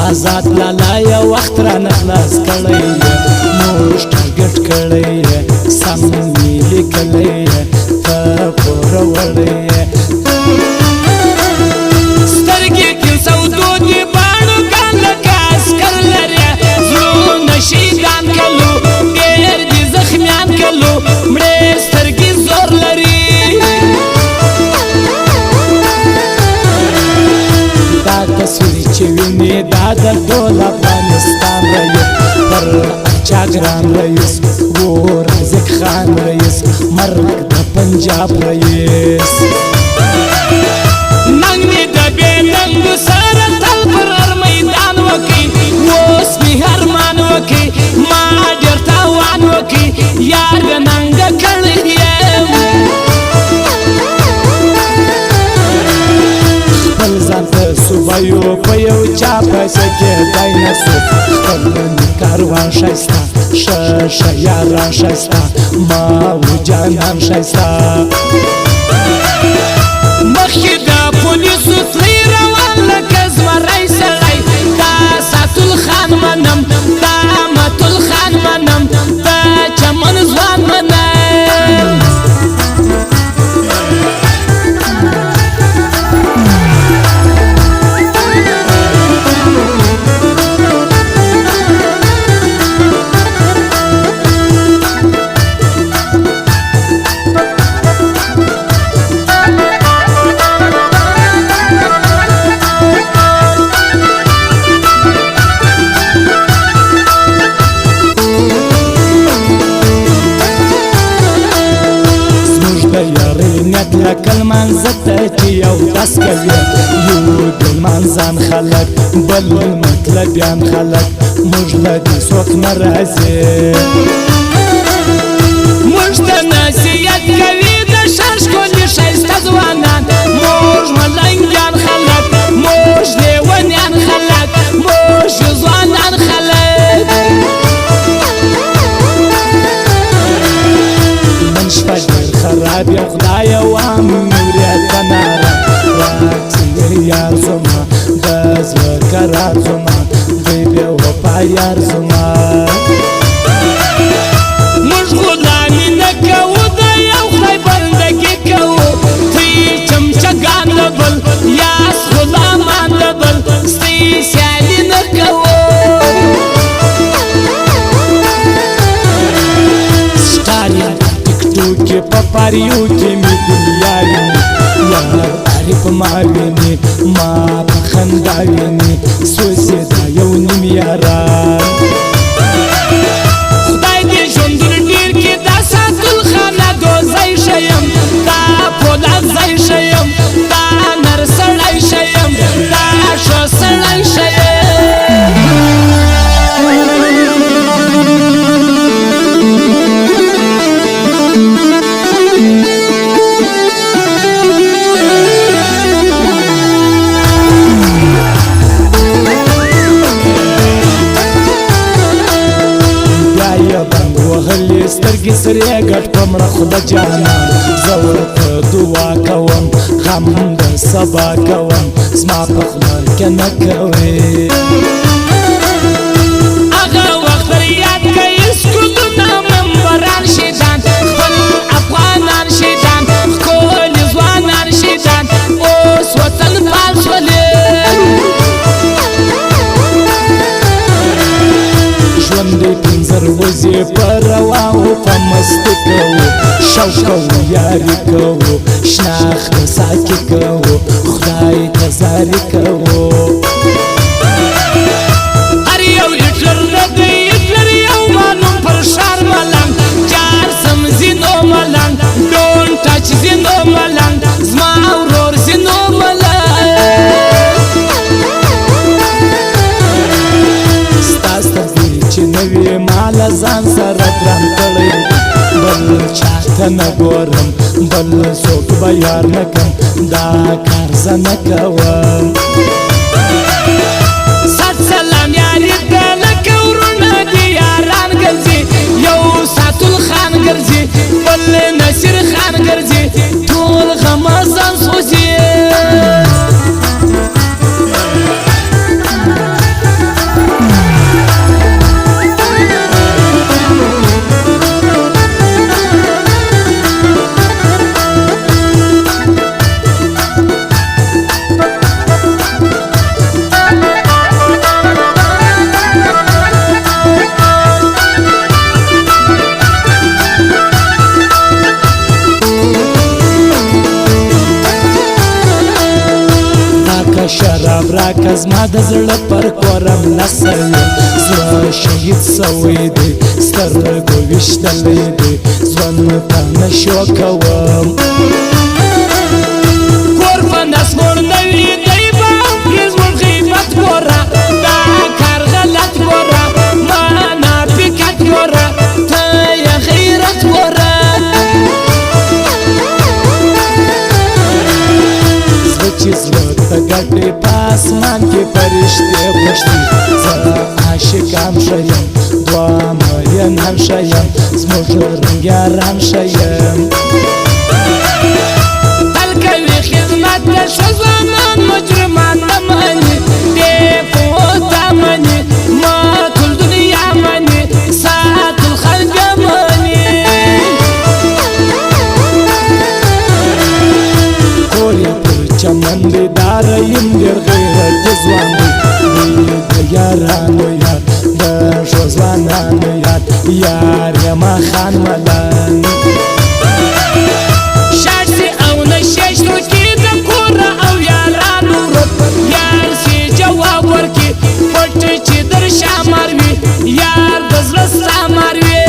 آزاد لالا یا وقت را نخلاص کړی موږ ټارګټ کړی سم می لیکلی ته پوروړی سترګې کې سودو دي باڼو کان لکه عسکر لري زړونه شهیدان کلو ډېر دي زخمیان کلو مړې سترګې زور لري دا تصویر چې ویني دا د ټول افغانستان رئیس پر چاګران رئیس و رازق خان رئیس مرګ د پنجاب رئیس ننګ مې د بې ننګو سره تل پر هر میدان وکي اوس مې ارمان وکي ما ډېر تاوان وکي یار د ننګه کړی یم خپل ځان ته صوبه یو په یو چا پیسې کېدی نه سو خپل کاروان ښایسته ښه ښه یاران ښایسته ما و جانان ښایسته مخکې د پولیسو تلې روان لکه زمری سړی دا ساتل خان منم دا متل خان منم دا چمن ځوان منم کل منځته چې یو داس کوي یو بل منځان خلک بل مطلبیان خلک موږ له دې څوک نه راځي موږ ته نصیحت کوي د ښار ښکلي ښایسته ځوانان موږ ملنګیان خلک موږ لیونیان خلک موږ ځوانان خلک نن شپه ډېر خراب یم خدایه وام نوریت بناره راڅې یار زما د زړه قرار زما دوی بې وفا یار زما موږ غلامي نه کوو د یو خدای بندګي کوو تی چمچګان د بل یاس غلامان د بل ستی سیالي نه کوو کې په پاریو کې مې دنیا ویني یار عارف ما ویني ما په خندا ویني سوځي دا یو نیم یاران خدای دې ژوندون ډېر کې دا ساتل خانه ګوزی شیم دا پولاد ځای شیم دا نر سړی شیم دا ښه سړی شیم سترګې سرې ګټ په مړه خدای جانان زه ورته دعا کوم غم د سبا کوم زما په خوله کې نه کوې هغه وخت یاد کوي سکوتونه ممبران شیطان خپل افغانان شیطان ښکلي ځوانان شیطان اوس وطن پال شولې ژوند دې پنځه ورځې په رواو په مستي کوو شوق کوو یاري کوو شناخت ساکي کوو خدای ته زاري کوو هر یو هټلر نه دی هټلر یو معلوم پر ښار ملنګ چار سم ځینو ملنګ ډونټ ټچ ځینو ملنګ زما ورور ځینو ملنګ ستاسو چې نوې مال ځان سره ګران کړی بل چاته نه ګورم بل څوک به یار نه کم دا کار زه نه کوم سات سلام یاري ته لکه ورونه دي یاران ګرځي یو ساتل خان ګرځي بل نصیر خان ګرځي ټول غمازان سوځي راکه زما د زړه پر کورم نسل زړه شهید سوی دی سترګو ویشتلی دی ژوند ته نشو کوم کور په نس موړنوي دی به پرې زموږ غیبت ګوره دا کار غلط ګوره منافقت ګوره ته یې غیرت ګوره زړه چې زړه ته ګټې په اسمان کې فرشتې غوښتي زه عاشقان ښه یم دوه مینان ښه یم زموږ رنګیاران ښه یم تل کوي خدمت د ښځو ځوانان مجرمان نه مني بې پوته مني ما ټول دنیا مني ساتل خلک مني کور یې پر چمن دی داره یم ډېر غیرتي ځوان دی د یارانو یار د ښو ځوانانو یار یار یما خان ملنګ شاشې او نشې شنو کې د کوره او یارانو ورک یار سي جواب ورکړي پټ چې در شا مار وي یار د زړه ستا مار وي